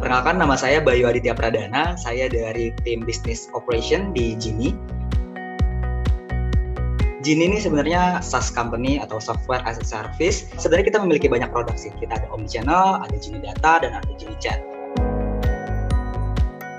Perkenalkan, nama saya Bayu Aditya Pradana, saya dari tim Business Operation di Genie. Genie ini sebenarnya SaaS company atau Software as a Service. Sebenarnya kita memiliki banyak produk sih. Kita ada Omnichannel, ada Genie Data, dan ada Genie Chat.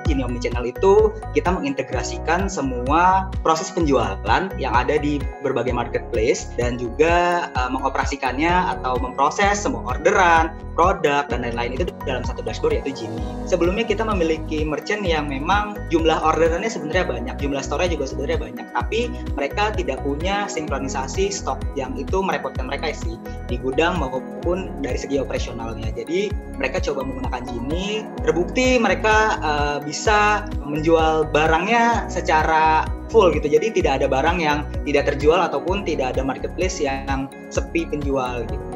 Genie Omnichannel itu kita mengintegrasikan semua proses penjualan yang ada di berbagai marketplace dan juga mengoperasikannya atau memproses semua orderan, produk, dan lain-lain itu dalam satu dashboard yaitu Genie. Sebelumnya kita memiliki merchant yang memang jumlah orderannya sebenarnya banyak, jumlah store-nya juga sebenarnya banyak, tapi mereka tidak punya sinkronisasi stok yang itu merepotkan mereka sih di gudang maupun dari segi operasionalnya. Jadi mereka coba menggunakan Genie, terbukti mereka bisa menjual barangnya secara full gitu. Jadi tidak ada barang yang tidak terjual ataupun tidak ada marketplace yang sepi penjual gitu.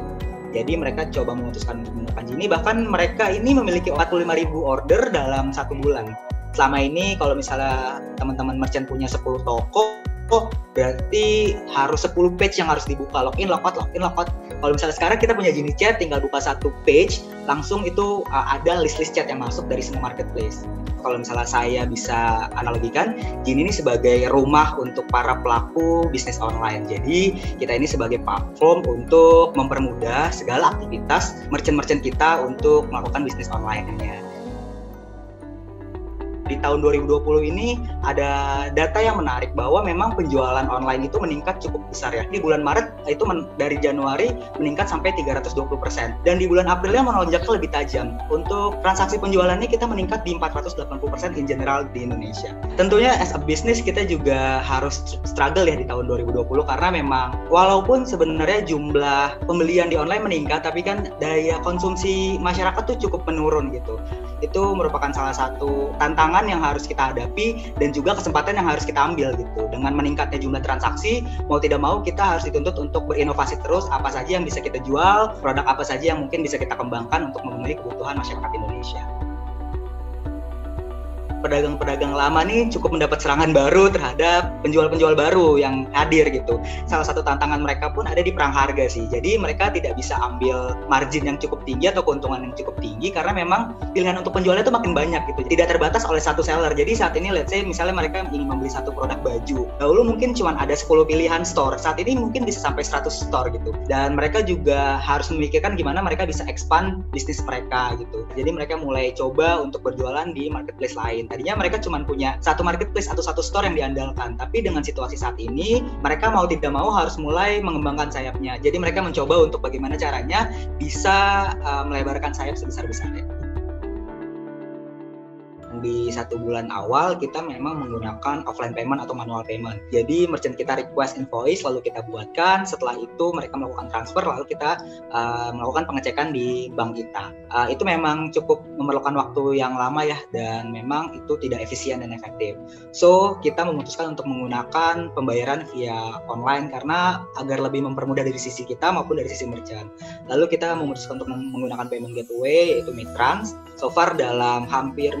Jadi mereka coba memutuskan untuk menggunakan Genie. Bahkan mereka ini memiliki 45.000 order dalam 1 bulan. Selama ini kalau misalnya teman-teman merchant punya 10 toko, berarti harus 10 page yang harus dibuka, login, logout. Kalau misalnya sekarang kita punya Genie Chat, tinggal buka 1 page, langsung itu ada list-list chat yang masuk dari semua marketplace. Kalau misalnya saya bisa analogikan, Genie ini sebagai rumah untuk para pelaku bisnis online. Jadi kita ini sebagai platform untuk mempermudah segala aktivitas merchant-merchant kita untuk melakukan bisnis online-nya. Di tahun 2020 ini ada data yang menarik bahwa memang penjualan online itu meningkat cukup besar ya. Di bulan Maret itu dari Januari meningkat sampai 320%. Dan di bulan Aprilnya melonjaknya lebih tajam. Untuk transaksi penjualannya kita meningkat di 480% in general di Indonesia. Tentunya as a business kita juga harus struggle ya di tahun 2020 karena memang walaupun sebenarnya jumlah pembelian di online meningkat, tapi kan daya konsumsi masyarakat tuh cukup menurun gitu. Itu merupakan salah satu tantangan yang harus kita hadapi dan juga kesempatan yang harus kita ambil gitu. Dengan meningkatnya jumlah transaksi, mau tidak mau kita harus dituntut untuk berinovasi terus, apa saja yang bisa kita jual, produk apa saja yang mungkin bisa kita kembangkan untuk memenuhi kebutuhan masyarakat Indonesia. Pedagang-pedagang lama nih cukup mendapat serangan baru terhadap penjual-penjual baru yang hadir gitu. Salah satu tantangan mereka pun ada di perang harga sih. Jadi mereka tidak bisa ambil margin yang cukup tinggi atau keuntungan yang cukup tinggi karena memang pilihan untuk penjualnya itu makin banyak gitu. Tidak terbatas oleh satu seller. Jadi saat ini let's say misalnya mereka ingin membeli satu produk baju. Dahulu mungkin cuma ada 10 pilihan store. Saat ini mungkin bisa sampai 100 store gitu. Dan mereka juga harus memikirkan gimana mereka bisa expand bisnis mereka gitu. Jadi mereka mulai coba untuk berjualan di marketplace lain. Tadinya mereka cuma punya satu marketplace atau satu store yang diandalkan, tapi dengan situasi saat ini mereka mau tidak mau harus mulai mengembangkan sayapnya. Jadi mereka mencoba untuk bagaimana caranya bisa melebarkan sayap sebesar-besarnya. Di 1 bulan awal kita memang menggunakan offline payment atau manual payment. Jadi merchant kita request invoice lalu kita buatkan, setelah itu mereka melakukan transfer lalu kita melakukan pengecekan di bank kita. Itu memang cukup memerlukan waktu yang lama ya dan memang itu tidak efisien dan efektif. So kita memutuskan untuk menggunakan pembayaran via online karena agar lebih mempermudah dari sisi kita maupun dari sisi merchant. Lalu kita memutuskan untuk menggunakan payment gateway yaitu Midtrans. So far dalam hampir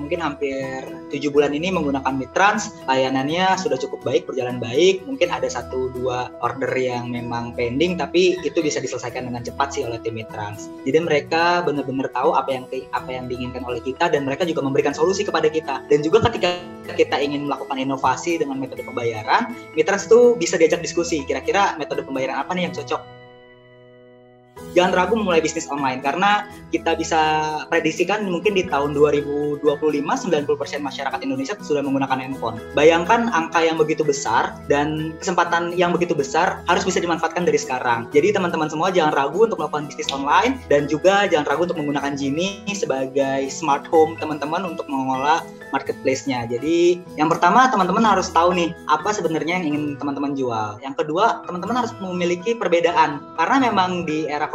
7 bulan ini menggunakan Midtrans, layanannya sudah cukup baik, berjalan baik. Mungkin ada 1-2 order yang memang pending, tapi itu bisa diselesaikan dengan cepat sih oleh tim Midtrans. Jadi mereka benar-benar tahu apa yang diinginkan oleh kita dan mereka juga memberikan solusi kepada kita. Dan juga ketika kita ingin melakukan inovasi dengan metode pembayaran, Midtrans tuh bisa diajak diskusi. Kira-kira metode pembayaran apa nih yang cocok? Jangan ragu memulai bisnis online karena kita bisa prediksikan mungkin di tahun 2025 90% masyarakat Indonesia sudah menggunakan handphone. Bayangkan angka yang begitu besar dan kesempatan yang begitu besar harus bisa dimanfaatkan dari sekarang. Jadi teman-teman semua jangan ragu untuk melakukan bisnis online dan juga jangan ragu untuk menggunakan Genie sebagai smart home teman-teman untuk mengelola marketplace-nya. Jadi yang pertama teman-teman harus tahu nih apa sebenarnya yang ingin teman-teman jual. Yang kedua teman-teman harus memiliki perbedaan karena memang di era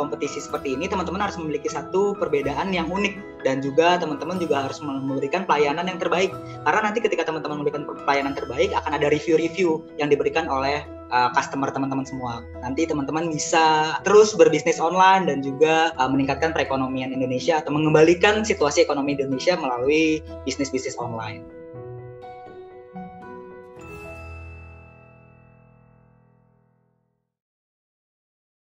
kompetisi seperti ini teman-teman harus memiliki satu perbedaan yang unik dan juga teman-teman juga harus memberikan pelayanan yang terbaik karena nanti ketika teman-teman memberikan pelayanan terbaik akan ada review-review yang diberikan oleh customer teman-teman semua. Nanti teman-teman bisa terus berbisnis online dan juga meningkatkan perekonomian Indonesia atau mengembalikan situasi ekonomi Indonesia melalui bisnis-bisnis online.